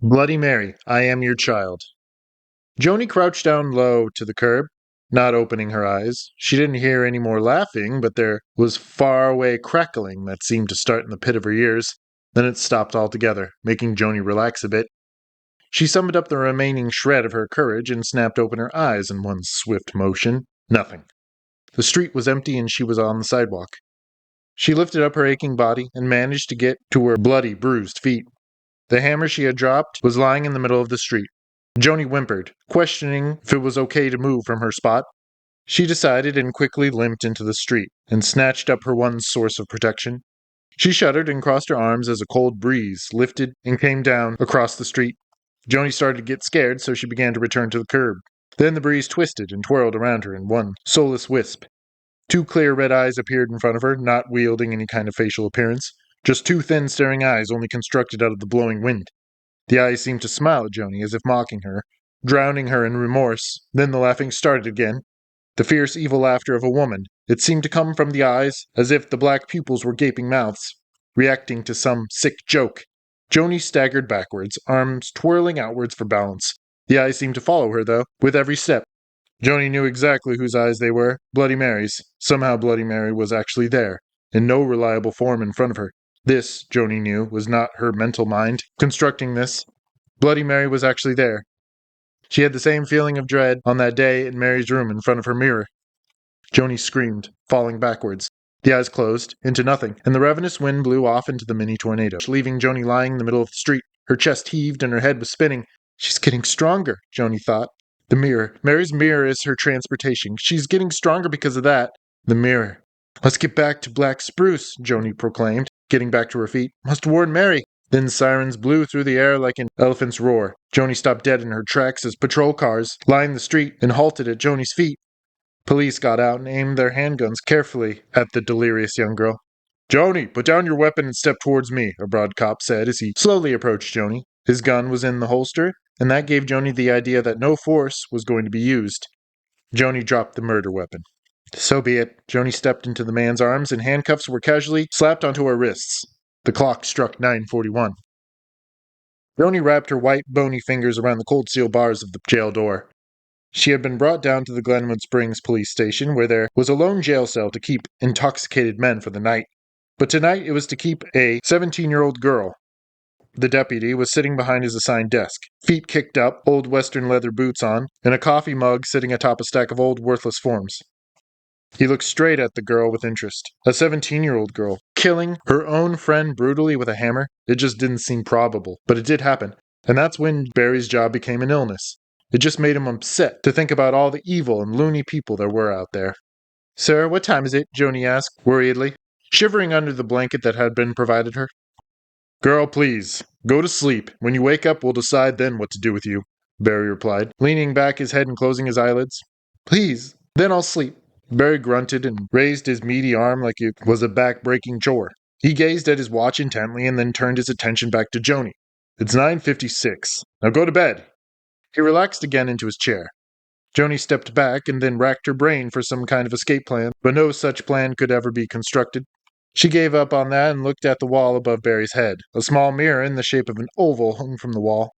Bloody Mary, I am your child. Jonie crouched down low to the curb, not opening her eyes. She didn't hear any more laughing, but there was far-away crackling that seemed to start in the pit of her ears. Then it stopped altogether, making Jonie relax a bit. She summoned up the remaining shred of her courage and snapped open her eyes in one swift motion. Nothing. The street was empty and she was on the sidewalk. She lifted up her aching body and managed to get to her bloody, bruised feet. The hammer she had dropped was lying in the middle of the street. Jonie whimpered, questioning if it was okay to move from her spot. She decided and quickly limped into the street and snatched up her one source of protection. She shuddered and crossed her arms as a cold breeze lifted and came down across the street. Jonie started to get scared, so she began to return to the curb. Then the breeze twisted and twirled around her in one soulless wisp. Two clear red eyes appeared in front of her, not wielding any kind of facial appearance. Just two thin, staring eyes only constructed out of the blowing wind. The eyes seemed to smile at Jonie as if mocking her, drowning her in remorse. Then the laughing started again. The fierce, evil laughter of a woman. It seemed to come from the eyes, as if the black pupils were gaping mouths, reacting to some sick joke. Jonie staggered backwards, arms twirling outwards for balance. The eyes seemed to follow her, though, with every step. Jonie knew exactly whose eyes they were, Bloody Mary's. Somehow Bloody Mary was actually there, in no reliable form in front of her. This, Jonie knew, was not her mental mind constructing this. Bloody Mary was actually there. She had the same feeling of dread on that day in Mary's room in front of her mirror. Jonie screamed, falling backwards. The eyes closed, into nothing, and the ravenous wind blew off into the mini tornado, leaving Jonie lying in the middle of the street. Her chest heaved and her head was spinning. She's getting stronger, Jonie thought. The mirror. Mary's mirror is her transportation. She's getting stronger because of that. The mirror. Let's get back to Black Spruce, Jonie proclaimed, getting back to her feet. Must warn Mary. Then sirens blew through the air like an elephant's roar. Jonie stopped dead in her tracks as patrol cars lined the street and halted at Jonie's feet. Police got out and aimed their handguns carefully at the delirious young girl. Jonie, put down your weapon and step towards me, a broad cop said as he slowly approached Jonie. His gun was in the holster, and that gave Jonie the idea that no force was going to be used. Jonie dropped the murder weapon. So be it. Jonie stepped into the man's arms, and handcuffs were casually slapped onto her wrists. The clock struck 9:41. Jonie wrapped her white, bony fingers around the cold steel bars of the jail door. She had been brought down to the Glenwood Springs police station, where there was a lone jail cell to keep intoxicated men for the night. But tonight it was to keep a 17-year-old girl. The deputy was sitting behind his assigned desk, feet kicked up, old western leather boots on, and a coffee mug sitting atop a stack of old worthless forms. He looked straight at the girl with interest. A 17-year-old girl, killing her own friend brutally with a hammer? It just didn't seem probable, but it did happen. And that's when Barry's job became an illness. It just made him upset to think about all the evil and loony people there were out there. Sir, what time is it? Jonie asked, worriedly, shivering under the blanket that had been provided her. Girl, please, go to sleep. When you wake up, we'll decide then what to do with you, Barry replied, leaning back his head and closing his eyelids. Please, then I'll sleep. Barry grunted and raised his meaty arm like it was a back-breaking chore. He gazed at his watch intently and then turned his attention back to Jonie. It's 9:56. Now go to bed. He relaxed again into his chair. Jonie stepped back and then racked her brain for some kind of escape plan, but no such plan could ever be constructed. She gave up on that and looked at the wall above Barry's head. A small mirror in the shape of an oval hung from the wall.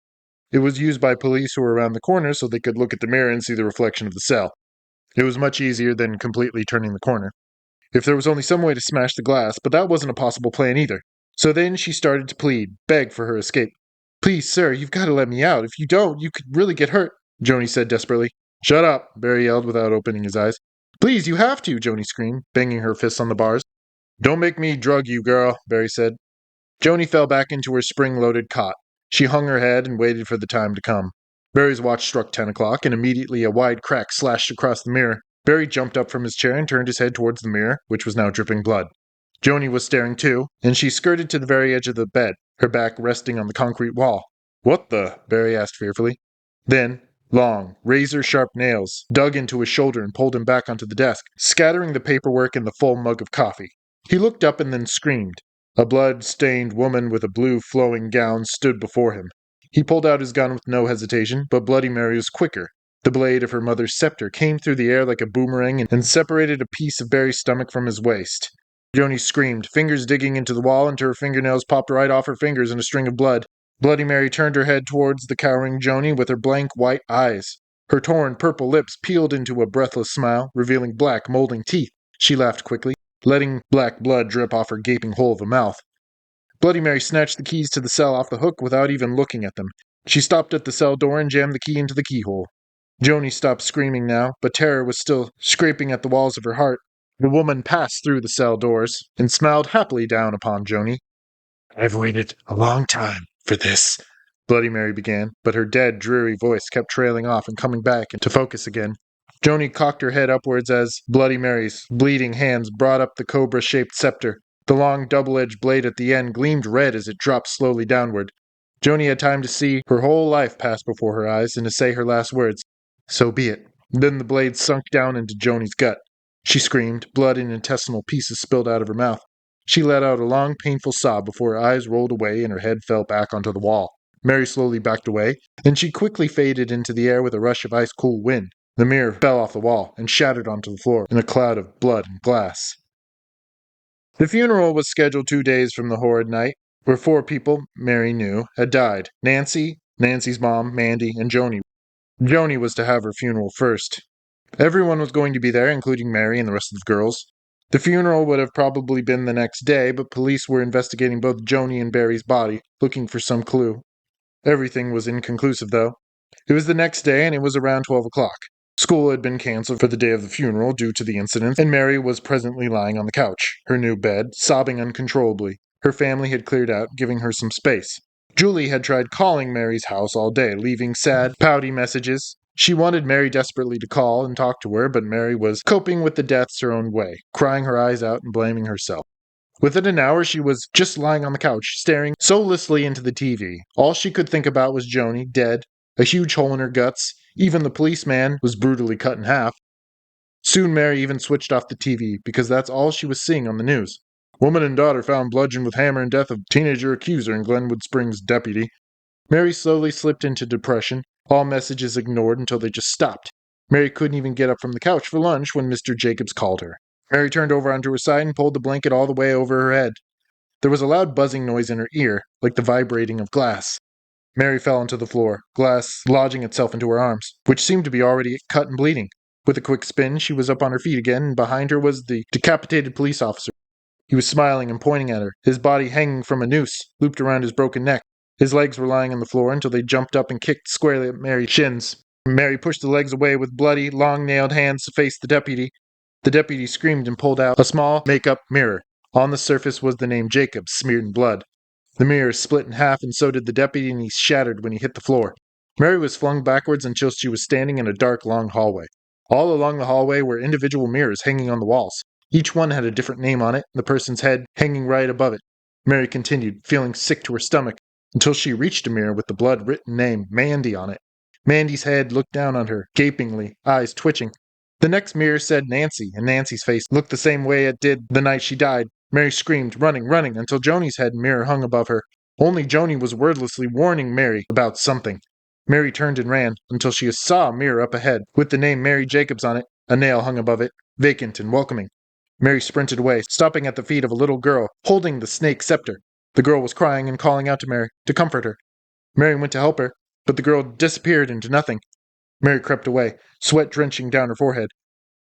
It was used by police who were around the corner so they could look at the mirror and see the reflection of the cell. It was much easier than completely turning the corner. If there was only some way to smash the glass, but that wasn't a possible plan either. So then she started to plead, beg for her escape. Please, sir, you've got to let me out. If you don't, you could really get hurt, Jonie said desperately. Shut up, Barry yelled without opening his eyes. Please, you have to, Jonie screamed, banging her fists on the bars. Don't make me drug you, girl, Barry said. Jonie fell back into her spring-loaded cot. She hung her head and waited for the time to come. Barry's watch struck 10 o'clock, and immediately a wide crack slashed across the mirror. Barry jumped up from his chair and turned his head towards the mirror, which was now dripping blood. Jonie was staring too, and she skirted to the very edge of the bed, her back resting on the concrete wall. What the? Barry asked fearfully. Then, long, razor-sharp nails dug into his shoulder and pulled him back onto the desk, scattering the paperwork and the full mug of coffee. He looked up and then screamed. A blood-stained woman with a blue flowing gown stood before him. He pulled out his gun with no hesitation, but Bloody Mary was quicker. The blade of her mother's scepter came through the air like a boomerang and separated a piece of Barry's stomach from his waist. Jonie screamed, fingers digging into the wall until her fingernails popped right off her fingers in a string of blood. Bloody Mary turned her head towards the cowering Jonie with her blank white eyes. Her torn purple lips peeled into a breathless smile, revealing black, molding teeth. She laughed quickly, letting black blood drip off her gaping hole of a mouth. Bloody Mary snatched the keys to the cell off the hook without even looking at them. She stopped at the cell door and jammed the key into the keyhole. Joanie stopped screaming now, but terror was still scraping at the walls of her heart. The woman passed through the cell doors and smiled happily down upon Joanie. "I've waited a long time for this," Bloody Mary began, but her dead, dreary voice kept trailing off and coming back into focus again. Joanie cocked her head upwards as Bloody Mary's bleeding hands brought up the cobra-shaped scepter. The long double-edged blade at the end gleamed red as it dropped slowly downward. Joanie had time to see her whole life pass before her eyes and to say her last words. "So be it." Then the blade sunk down into Joanie's gut. She screamed, blood and intestinal pieces spilled out of her mouth. She let out a long, painful sob before her eyes rolled away and her head fell back onto the wall. Mary slowly backed away, and she quickly faded into the air with a rush of ice-cool wind. The mirror fell off the wall and shattered onto the floor in a cloud of blood and glass. The funeral was scheduled 2 days from the horrid night, where 4 people, Mary knew, had died. Nancy, Nancy's mom, Mandy, and Joanie. Joanie was to have her funeral first. Everyone was going to be there, including Mary and the rest of the girls. The funeral would have probably been the next day, but police were investigating both Joanie and Barry's body, looking for some clue. Everything was inconclusive, though. It was the next day, and it was around 12 o'clock. School had been cancelled for the day of the funeral due to the incident, and Mary was presently lying on the couch, her new bed, sobbing uncontrollably. Her family had cleared out, giving her some space. Julie had tried calling Mary's house all day, leaving sad, pouty messages. She wanted Mary desperately to call and talk to her, but Mary was coping with the deaths her own way, crying her eyes out and blaming herself. Within an hour, she was just lying on the couch, staring soullessly into the TV. All she could think about was Joanie, dead, a huge hole in her guts. Even the policeman was brutally cut in half. Soon Mary even switched off the TV, because that's all she was seeing on the news. Woman and daughter found bludgeoned with hammer and death of teenager accuser in Glenwood Springs deputy. Mary slowly slipped into depression, all messages ignored until they just stopped. Mary couldn't even get up from the couch for lunch when Mr. Jacobs called her. Mary turned over onto her side and pulled the blanket all the way over her head. There was a loud buzzing noise in her ear, like the vibrating of glass. Mary fell onto the floor, glass lodging itself into her arms, which seemed to be already cut and bleeding. With a quick spin, she was up on her feet again, and behind her was the decapitated police officer. He was smiling and pointing at her, his body hanging from a noose, looped around his broken neck. His legs were lying on the floor until they jumped up and kicked squarely at Mary's shins. Mary pushed the legs away with bloody, long-nailed hands to face the deputy. The deputy screamed and pulled out a small make-up mirror. On the surface was the name Jacobs, smeared in blood. The mirror split in half, and so did the deputy, and he shattered when he hit the floor. Mary was flung backwards until she was standing in a dark, long hallway. All along the hallway were individual mirrors hanging on the walls. Each one had a different name on it, the person's head hanging right above it. Mary continued, feeling sick to her stomach, until she reached a mirror with the blood-written name, Mandy, on it. Mandy's head looked down on her, gapingly, eyes twitching. The next mirror said Nancy, and Nancy's face looked the same way it did the night she died. Mary screamed, running, until Joanie's head mirror hung above her. Only Joanie was wordlessly warning Mary about something. Mary turned and ran, until she saw a mirror up ahead, with the name Mary Jacobs on it. A nail hung above it, vacant and welcoming. Mary sprinted away, stopping at the feet of a little girl, holding the snake scepter. The girl was crying and calling out to Mary, to comfort her. Mary went to help her, but the girl disappeared into nothing. Mary crept away, sweat drenching down her forehead.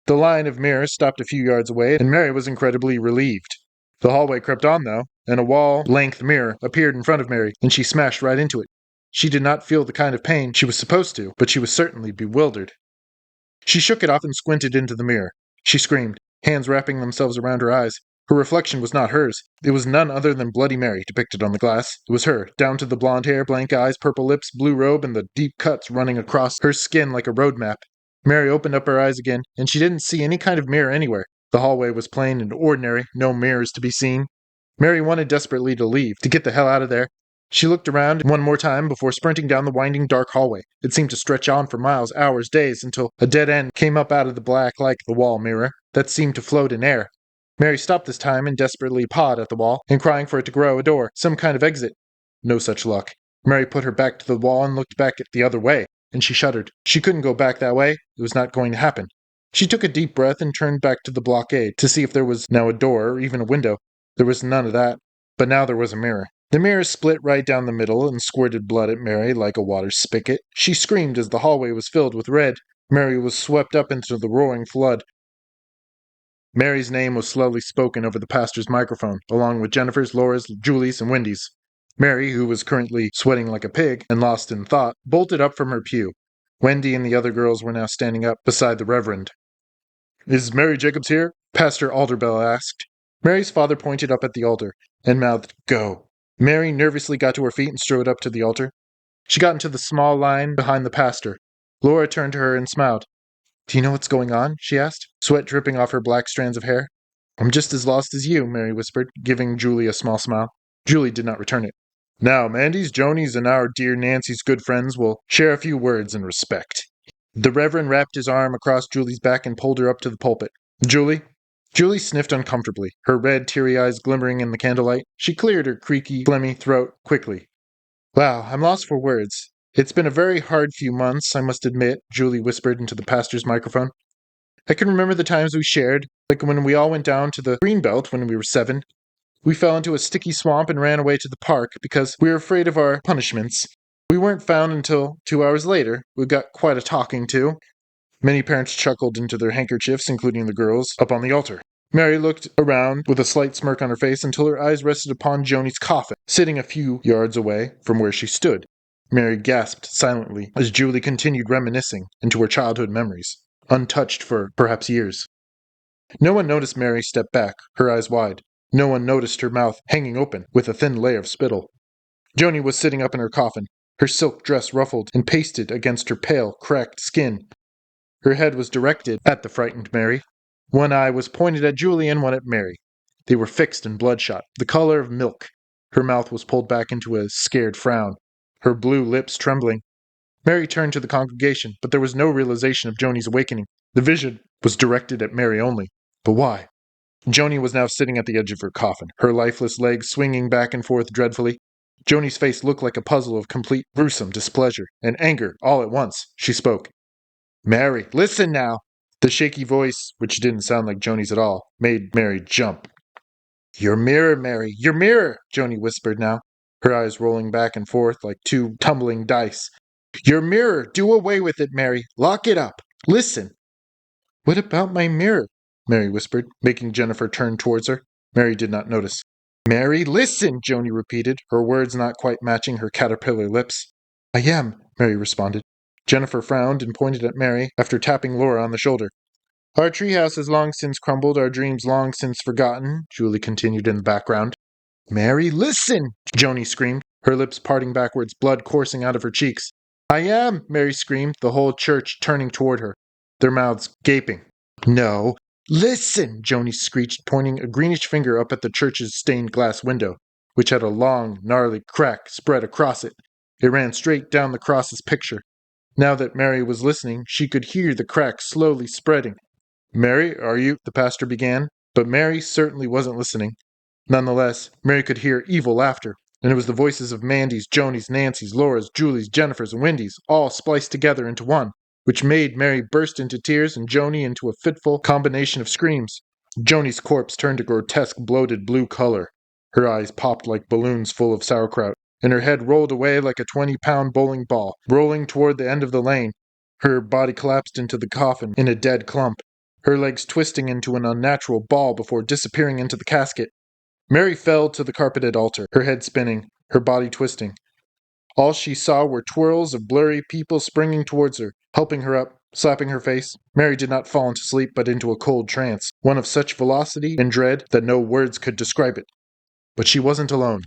The line of mirrors stopped a few yards away, and Mary was incredibly relieved. The hallway crept on, though, and a wall-length mirror appeared in front of Mary, and she smashed right into it. She did not feel the kind of pain she was supposed to, but she was certainly bewildered. She shook it off and squinted into the mirror. She screamed, hands wrapping themselves around her eyes. Her reflection was not hers. It was none other than Bloody Mary depicted on the glass. It was her, down to the blonde hair, blank eyes, purple lips, blue robe, and the deep cuts running across her skin like a road map. Mary opened up her eyes again, and she didn't see any kind of mirror anywhere. The hallway was plain and ordinary, no mirrors to be seen. Mary wanted desperately to leave, to get the hell out of there. She looked around one more time before sprinting down the winding dark hallway. It seemed to stretch on for miles, hours, days, until a dead end came up out of the black like the wall mirror that seemed to float in air. Mary stopped this time and desperately pawed at the wall, and crying for it to grow a door, some kind of exit. No such luck. Mary put her back to the wall and looked back at the other way, and she shuddered. She couldn't go back that way. It was not going to happen. She took a deep breath and turned back to the blockade to see if there was now a door or even a window. There was none of that, but now there was a mirror. The mirror split right down the middle and squirted blood at Mary like a water spigot. She screamed as the hallway was filled with red. Mary was swept up into the roaring flood. Mary's name was slowly spoken over the pastor's microphone, along with Jennifer's, Laura's, Julie's, and Wendy's. Mary, who was currently sweating like a pig and lost in thought, bolted up from her pew. Wendy and the other girls were now standing up beside the Reverend. "Is Mary Jacobs here?" Pastor Alderbell asked. Mary's father pointed up at the altar and mouthed, "Go." Mary nervously got to her feet and strode up to the altar. She got into the small line behind the pastor. Laura turned to her and smiled. "Do you know what's going on?" she asked, sweat dripping off her black strands of hair. "I'm just as lost as you," Mary whispered, giving Julie a small smile. Julie did not return it. "Now, Mandy's, Jonie's, and our dear Nancy's good friends will share a few words in respect." The Reverend wrapped his arm across Julie's back and pulled her up to the pulpit. "Julie?" Julie sniffed uncomfortably, her red, teary eyes glimmering in the candlelight. She cleared her creaky, phlegmy throat quickly. "Wow, I'm lost for words. It's been a very hard few months, I must admit," Julie whispered into the pastor's microphone. "I can remember the times we shared, like when we all went down to the Greenbelt when we were 7. We fell into a sticky swamp and ran away to the park because we were afraid of our punishments. We weren't found until 2 hours later. We got quite a talking to." Many parents chuckled into their handkerchiefs, including the girls up on the altar. Mary looked around with a slight smirk on her face until her eyes rested upon Jonie's coffin, sitting a few yards away from where she stood. Mary gasped silently as Julie continued reminiscing into her childhood memories, untouched for perhaps years. No one noticed Mary step back, her eyes wide. No one noticed her mouth hanging open with a thin layer of spittle. Jonie was sitting up in her coffin, her silk dress ruffled and pasted against her pale, cracked skin. Her head was directed at the frightened Mary. One eye was pointed at Julie and one at Mary. They were fixed and bloodshot, the color of milk. Her mouth was pulled back into a scared frown, her blue lips trembling. Mary turned to the congregation, but there was no realization of Jonie's awakening. The vision was directed at Mary only. But why? Jonie was now sitting at the edge of her coffin, her lifeless legs swinging back and forth dreadfully. Jonie's face looked like a puzzle of complete gruesome displeasure and anger all at once. She spoke. "Mary, listen now!" The shaky voice, which didn't sound like Jonie's at all, made Mary jump. "Your mirror, Mary, your mirror!" Jonie whispered now, her eyes rolling back and forth like two tumbling dice. "Your mirror! Do away with it, Mary! Lock it up! Listen!" "What about my mirror?" Mary whispered, making Jennifer turn towards her. Mary did not notice. "Mary, listen!" Jonie repeated, her words not quite matching her caterpillar lips. "I am," Mary responded. Jennifer frowned and pointed at Mary after tapping Laura on the shoulder. "Our treehouse has long since crumbled, our dreams long since forgotten," Julie continued in the background. "Mary, listen!" Jonie screamed, her lips parting backwards, blood coursing out of her cheeks. "I am!" Mary screamed, the whole church turning toward her, their mouths gaping. "No, listen!" Jonie screeched, pointing a greenish finger up at the church's stained glass window, which had a long, gnarly crack spread across it. It ran straight down the cross's picture. Now that Mary was listening, she could hear the crack slowly spreading. "Mary, are you—" the pastor began, but Mary certainly wasn't listening. Nonetheless, Mary could hear evil laughter, and it was the voices of Mandy's, Jonie's, Nancy's, Laura's, Julie's, Jennifer's, and Wendy's, all spliced together into one, which made Mary burst into tears and Jonie into a fitful combination of screams. Jonie's corpse turned a grotesque, bloated blue color. Her eyes popped like balloons full of sauerkraut, and her head rolled away like a 20-pound bowling ball, rolling toward the end of the lane. Her body collapsed into the coffin in a dead clump, her legs twisting into an unnatural ball before disappearing into the casket. Mary fell to the carpeted altar, her head spinning, her body twisting. All she saw were twirls of blurry people springing towards her, helping her up, slapping her face. Mary did not fall into sleep, but into a cold trance, one of such velocity and dread that no words could describe it. But she wasn't alone.